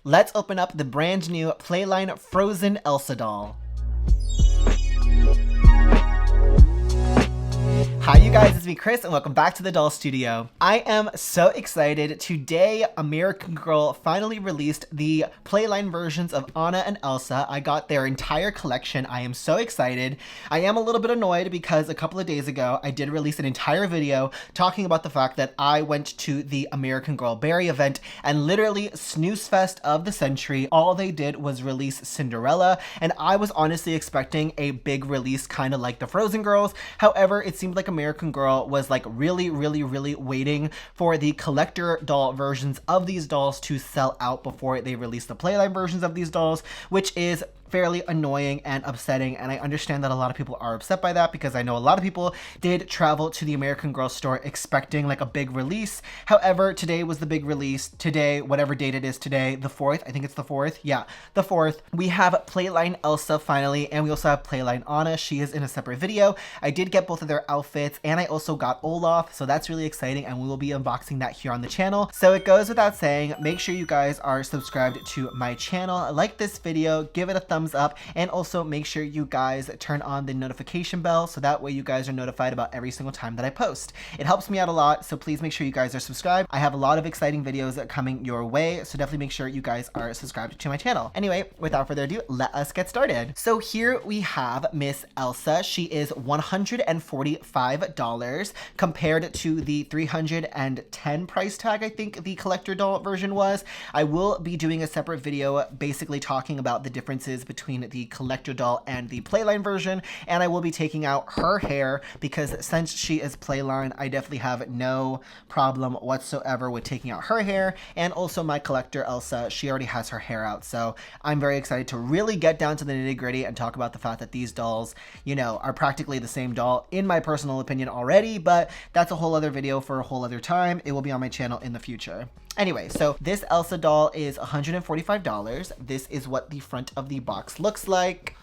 let's open up the brand new Playline Frozen Elsa doll. Hi you guys, it's me Chris and welcome back to the Doll Studio. I am so excited. Today, American Girl finally released the Playline versions of Anna and Elsa. I got their entire collection. I am so excited. I am a little bit annoyed because a couple of days ago, I did release an entire video talking about the fact that I went to the American Girl Berry event and literally snooze fest of the century. All they did was release Cinderella, and I was honestly expecting a big release kind of like the Frozen Girls. However, it seemed like American Girl was like really waiting for the collector doll versions of these dolls to sell out before they release the Playline versions of these dolls, which is fairly annoying and upsetting, and I understand that a lot of people are upset by that because I know a lot of people did travel to the American Girl store expecting like a big release. However, today was the big release. Today, whatever date it is today, the 4th, I think it's the 4th. Yeah, the 4th. We have Playline Elsa finally, and we also have Playline Anna. She is in a separate video. I did get both of their outfits, and I also got Olaf, so that's really exciting, and we will be unboxing that here on the channel. So it goes without saying, make sure you guys are subscribed to my channel, like this video, give it a thumbs up, and also make sure you guys turn on the notification bell so that way you guys are notified about every single time that I post. It helps me out a lot, so please make sure you guys are subscribed. I have a lot of exciting videos coming your way, so definitely make sure you guys are subscribed to my channel. Anyway, without further ado, let us get started. So here we have Miss Elsa. She is $145 compared to the $310 price tag I think the collector doll version was. I will be doing a separate video basically talking about the differences between the collector doll and the Playline version, and I will be taking out her hair because since she is Playline, I definitely have no problem whatsoever with taking out her hair. And also my collector Elsa, she already has her hair out, so I'm very excited to really get down to the nitty-gritty and talk about the fact that these dolls, you know, are practically the same doll in my personal opinion already, but that's a whole other video for a whole other time. It will be on my channel in the future. Anyway, so this Elsa doll is $145. This is what the front of the box looks like.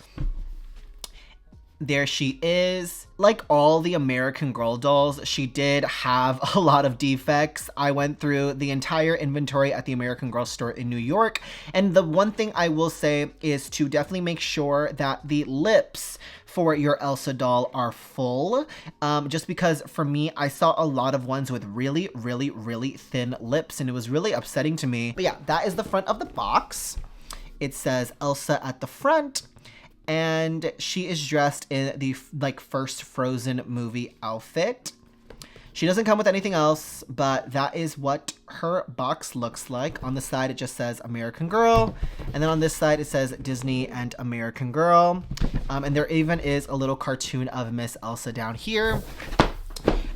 There she is. Like all the American Girl dolls, she did have a lot of defects. I went through the entire inventory at the American Girl store in New York, and the one thing I will say is to definitely make sure that the lips for your Elsa doll are full, just because for me, I saw a lot of ones with really thin lips, and it was really upsetting to me. But yeah, that is the front of the box. It says Elsa at the front, and she is dressed in the like first Frozen movie outfit. She doesn't come with anything else, but that is what her box looks like. On the side, it just says American Girl. And then on this side, it says Disney and American Girl. And there even is a little cartoon of Miss Elsa down here.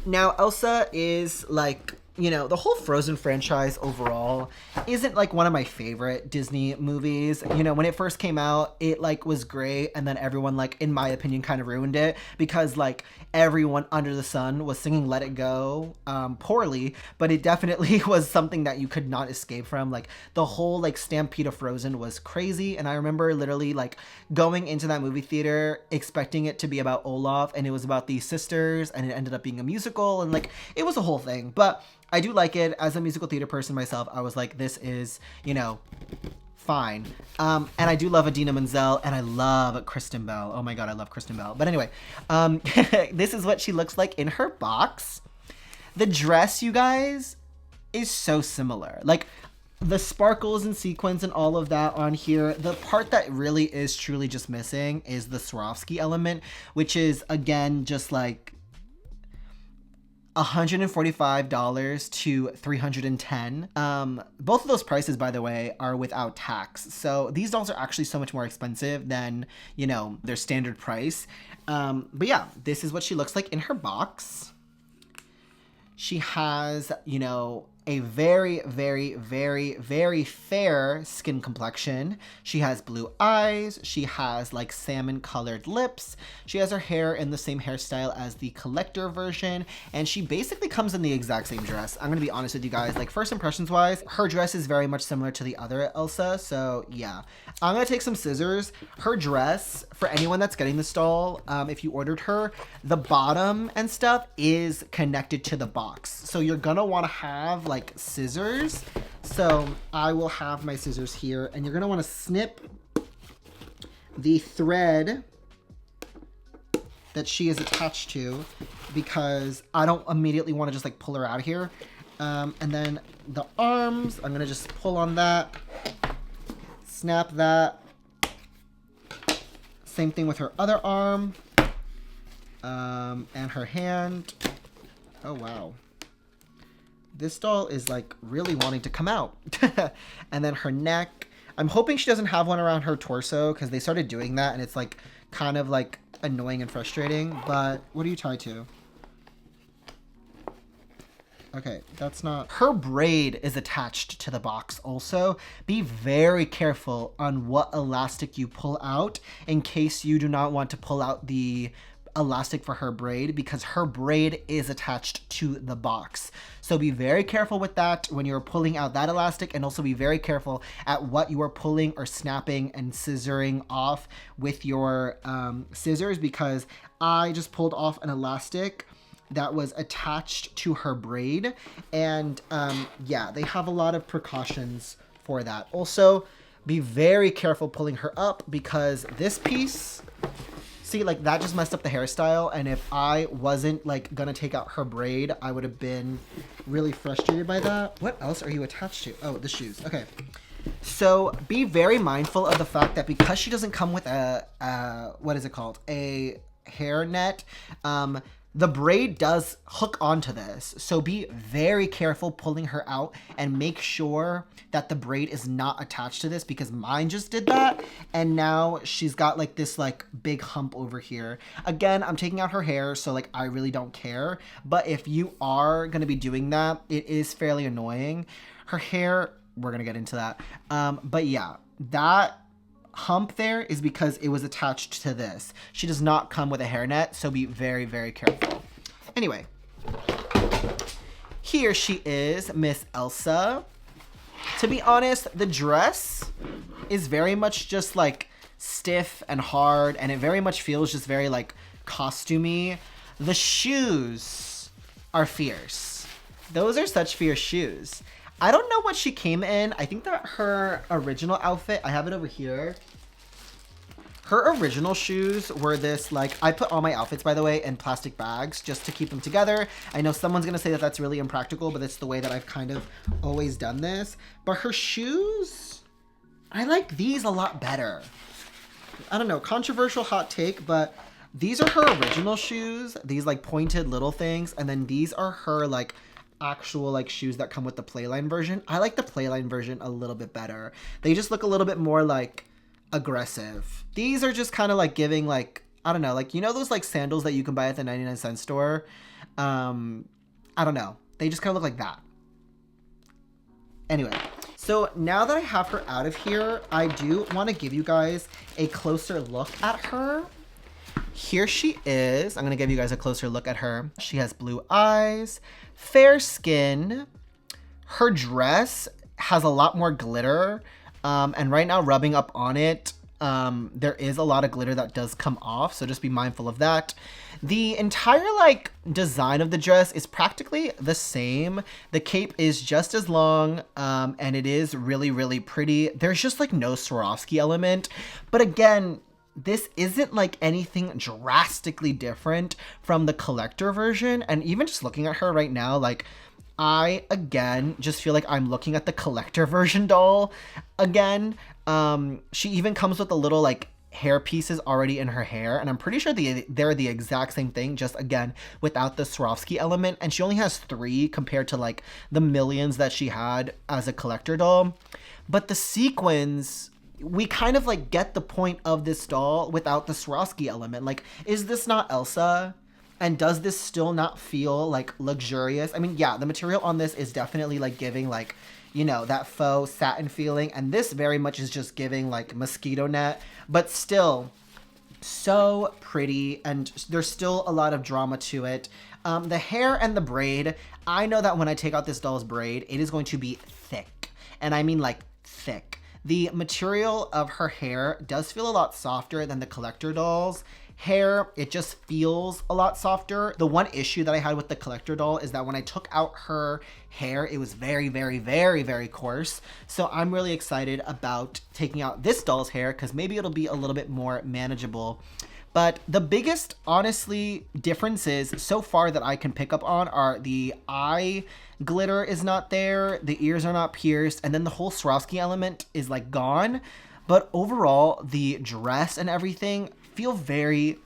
Now, Elsa is like, you know, the whole Frozen franchise overall isn't like one of my favorite Disney movies. You know, when it first came out, it like was great, and then everyone like, in my opinion, kind of ruined it because like everyone under the sun was singing Let It Go poorly, but it definitely was something that you could not escape from. Like the whole like stampede of Frozen was crazy, and I remember literally like going into that movie theater expecting it to be about Olaf, and it was about these sisters, and it ended up being a musical, and like it was a whole thing. But I do like it. As a musical theater person myself, I was like, this is, you know, fine. And I do love Idina Menzel, and I love Kristen Bell. Oh my god, I love Kristen Bell. But anyway, this is what she looks like in her box. The dress, you guys, is so similar. Like, the sparkles and sequins and all of that on here. The part that really is truly just missing is the Swarovski element, which is, again, just like $145 to $310. Both of those prices, by the way, are without tax. So these dolls are actually so much more expensive than, you know, their standard price. But yeah, this is what she looks like in her box. She has, you know, a very fair skin complexion. She has blue eyes. She has like salmon colored lips. She has her hair in the same hairstyle as the collector version. And she basically comes in the exact same dress. I'm gonna be honest with you guys, like first impressions wise, her dress is very much similar to the other Elsa. So yeah, I'm gonna take some scissors. Her dress, for anyone that's getting this doll, if you ordered her, the bottom and stuff is connected to the box. So you're gonna wanna have like like scissors. So I will have my scissors here, and you're gonna wanna snip the thread that she is attached to, because I don't immediately wanna just like pull her out of here. And then the arms, I'm gonna just pull on that, snap that. Same thing with her other arm, and her hand. Oh, wow. This doll is like really wanting to come out. And then her neck. I'm hoping she doesn't have one around her torso, because they started doing that and it's like kind of like annoying and frustrating. But what are you tied to? Okay, that's not... Her braid is attached to the box also. Be very careful on what elastic you pull out in case you do not want to pull out the elastic for her braid, because her braid is attached to the box. So be very careful with that when you're pulling out that elastic, and also be very careful at what you are pulling or snapping and scissoring off with your scissors, because I just pulled off an elastic that was attached to her braid, and yeah, they have a lot of precautions for that. Also, be very careful pulling her up, because this piece, see, like that just messed up the hairstyle, and if I wasn't like gonna take out her braid, I would have been really frustrated by that. What else are you attached to? Oh, the shoes. Okay. So be very mindful of the fact that because she doesn't come with a what is it called? A hair net, the braid does hook onto this. So be very careful pulling her out and make sure that the braid is not attached to this, because mine just did that. And now she's got like this like big hump over here. Again, I'm taking out her hair, so like I really don't care. But if you are going to be doing that, it is fairly annoying. Her hair, we're going to get into that. But yeah, that hump there is because it was attached to this. She does not come with a hairnet, so be very, very careful. Anyway, here she is, Miss Elsa. To be honest, the dress is very much just like stiff and hard, and it very much feels just very like costumey. The shoes are fierce. Those are such fierce shoes. I don't know what she came in. I think that her original outfit, I have it over here. Her original shoes were this, like, I put all my outfits, by the way, in plastic bags just to keep them together. I know someone's going to say that that's really impractical, but it's the way that I've kind of always done this. But her shoes, I like these a lot better. I don't know, controversial hot take, but these are her original shoes. These, like, pointed little things. And then these are her, like, actual like shoes that come with the Playline version. I like the Playline version a little bit better. They just look a little bit more like aggressive. These are just kind of like giving like, I don't know, like, you know those like sandals that you can buy at the 99-cent store? I don't know. They just kind of look like that. Anyway, so now that I have her out of here, I do want to give you guys a closer look at her. Here she is. I'm going to give you guys a closer look at her. She has blue eyes, fair skin. Her dress has a lot more glitter. And right now, rubbing up on it, there is a lot of glitter that does come off. So just be mindful of that. The entire like design of the dress is practically the same. The cape is just as long, and it is really, really pretty. There's just like no Swarovski element. But again, this isn't like anything drastically different from the collector version. And even just looking at her right now, like I, again, just feel like I'm looking at the collector version doll again. She even comes with a little like hair pieces already in her hair. And I'm pretty sure they're the exact same thing, just again, without the Swarovski element. And she only has 3 compared to like the millions that she had as a collector doll. But the sequins, we kind of like get the point of this doll without the Swarovski element. Like, is this not Elsa? And does this still not feel like luxurious? I mean, yeah, the material on this is definitely like giving like, you know, that faux satin feeling. And this very much is just giving like mosquito net, but still so pretty. And there's still a lot of drama to it. The hair and the braid, I know that when I take out this doll's braid, it is going to be thick. And I mean like thick. The material of her hair does feel a lot softer than the collector dolls. hair, it just feels a lot softer. The one issue that I had with the collector doll is that when I took out her hair, it was very, very, very, very coarse. So I'm really excited about taking out this doll's hair because maybe it'll be a little bit more manageable. But the biggest, honestly, differences so far that I can pick up on are the eye glitter is not there, the ears are not pierced, and then the whole Swarovski element is like gone. But overall, the dress and everything feel very,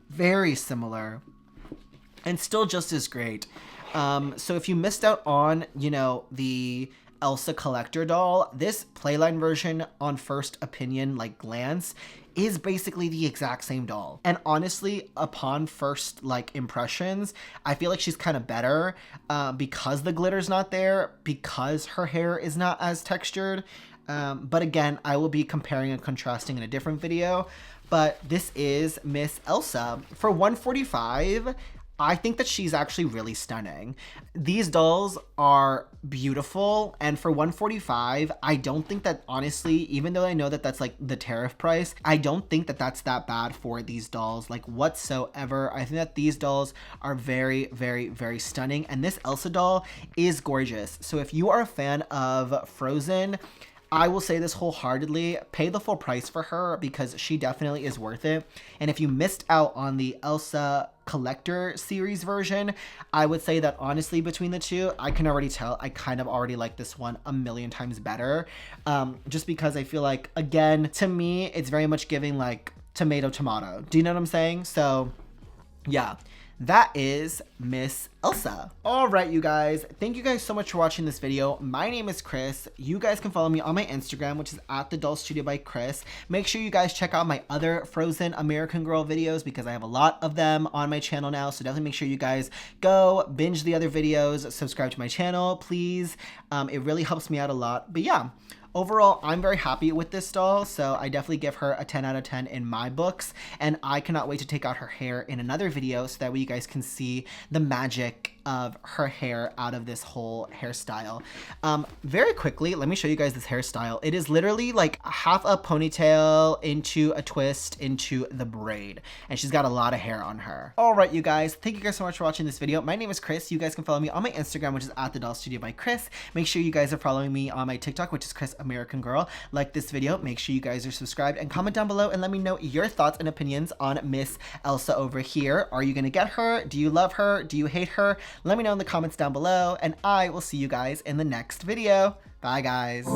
very similar and still just as great. So if you missed out on, you know, the Elsa collector doll, this Playline version on first opinion, like glance, is basically the exact same doll. And honestly, upon first like impressions, I feel like she's kind of better because the glitter's not there, because her hair is not as textured. But again, I will be comparing and contrasting in a different video. But this is Miss Elsa. For $145, I think that she's actually really stunning. These dolls are beautiful, and for $145, I don't think that, honestly, even though I know that that's like the tariff price, I don't think that that's that bad for these dolls, like whatsoever. I think that these dolls are very, very, very stunning, and this Elsa doll is gorgeous. So if you are a fan of Frozen, I will say this wholeheartedly, pay the full price for her because she definitely is worth it. And if you missed out on the Elsa collector series version, I would say that honestly between the two, I can already tell I kind of already like this one a million times better. Just because I feel like, again, to me, it's very much giving like tomato. Do you know what I'm saying? So yeah. That is Miss Elsa. All right, you guys. Thank you guys so much for watching this video. My name is Chris. You guys can follow me on my Instagram, which is at The Doll Studio by Chris. Make sure you guys check out my other Frozen American Girl videos because I have a lot of them on my channel now. So definitely make sure you guys go binge the other videos, subscribe to my channel, please. It really helps me out a lot. But yeah. Overall, I'm very happy with this doll, so I definitely give her a 10 out of 10 in my books, and I cannot wait to take out her hair in another video so that way you guys can see the magic of her hair out of this whole hairstyle. Very quickly, let me show you guys this hairstyle. It is literally like half a ponytail into a twist into the braid, and she's got a lot of hair on her. All right, you guys, thank you guys so much for watching this video. My name is Chris. You guys can follow me on my Instagram, which is at The Doll Studio by Chris. Make sure you guys are following me on my TikTok, which is Chris American Girl. Like this video, make sure you guys are subscribed and comment down below and let me know your thoughts and opinions on Miss Elsa over here. Are you gonna get her? Do you love her? Do you hate her? Let me know in the comments down below, and I will see you guys in the next video. Bye, guys.